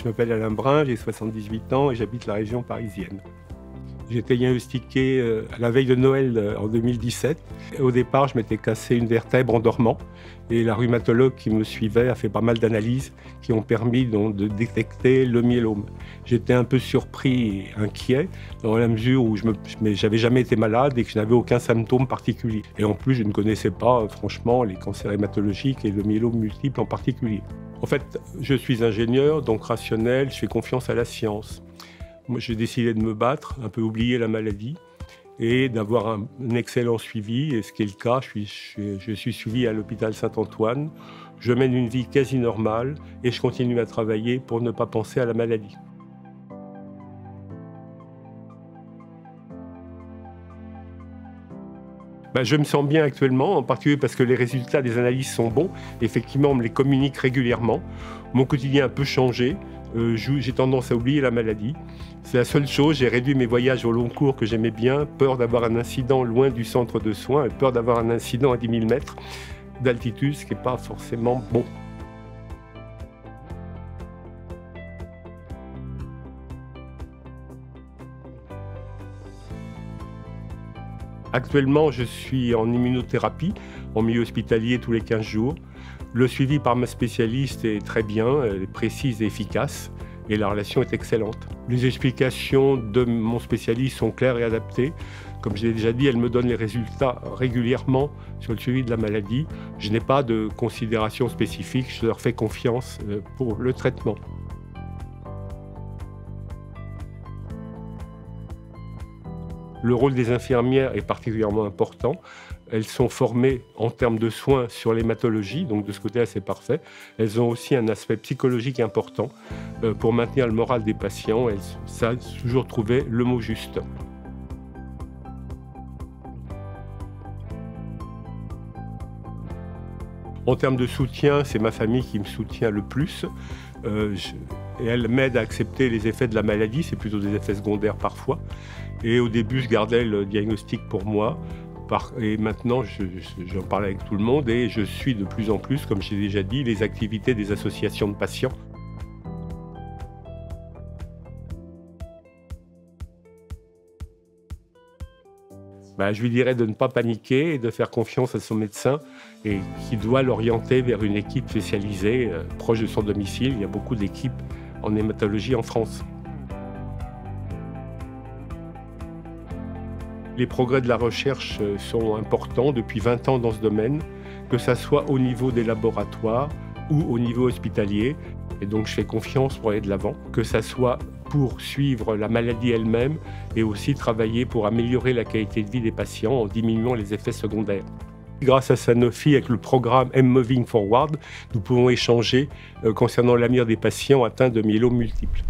Je m'appelle Alain Brun, j'ai 78 ans et j'habite la région parisienne. J'ai été diagnostiqué à la veille de Noël en 2017. Au départ, je m'étais cassé une vertèbre en dormant et la rhumatologue qui me suivait a fait pas mal d'analyses qui ont permis donc de détecter le myélome. J'étais un peu surpris et inquiet dans la mesure où je n'avais jamais été malade et que je n'avais aucun symptôme particulier. Et en plus, je ne connaissais pas franchement les cancers hématologiques et le myélome multiple en particulier. En fait, je suis ingénieur, donc rationnel, je fais confiance à la science. Moi, j'ai décidé de me battre, un peu oublier la maladie et d'avoir un excellent suivi. Et ce qui est le cas, je suis suivi à l'hôpital Saint-Antoine. Je mène une vie quasi normale et je continue à travailler pour ne pas penser à la maladie. Je me sens bien actuellement, en particulier parce que les résultats des analyses sont bons. Effectivement, on me les communique régulièrement. Mon quotidien a un peu changé. J'ai tendance à oublier la maladie. C'est la seule chose, j'ai réduit mes voyages au long cours que j'aimais bien, peur d'avoir un incident loin du centre de soins, et peur d'avoir un incident à 10 000 mètres d'altitude, ce qui n'est pas forcément bon. Actuellement, je suis en immunothérapie, en milieu hospitalier tous les 15 jours. Le suivi par ma spécialiste est très bien, elle est précise et efficace, et la relation est excellente. Les explications de mon spécialiste sont claires et adaptées. Comme je l'ai déjà dit, elle me donne les résultats régulièrement sur le suivi de la maladie. Je n'ai pas de considération spécifique, je leur fais confiance pour le traitement. Le rôle des infirmières est particulièrement important. Elles sont formées en termes de soins sur l'hématologie, donc de ce côté-là, c'est parfait. Elles ont aussi un aspect psychologique important pour maintenir le moral des patients. Elles savent toujours trouver le mot juste. En termes de soutien, c'est ma famille qui me soutient le plus. Et elle m'aide à accepter les effets de la maladie, c'est plutôt des effets secondaires parfois. Et au début, je gardais le diagnostic pour moi. Et maintenant, j'en parle avec tout le monde et je suis de plus en plus, comme j'ai déjà dit, les activités des associations de patients. Je lui dirais de ne pas paniquer et de faire confiance à son médecin et qui doit l'orienter vers une équipe spécialisée proche de son domicile. Il y a beaucoup d'équipes en hématologie en France. Les progrès de la recherche sont importants depuis 20 ans dans ce domaine, que ce soit au niveau des laboratoires ou au niveau hospitalier. Et donc je fais confiance pour aller de l'avant, que ce soit pour suivre la maladie elle-même et aussi travailler pour améliorer la qualité de vie des patients en diminuant les effets secondaires. Grâce à Sanofi, avec le programme M-Moving Forward, nous pouvons échanger concernant l'avenir des patients atteints de myélome multiple.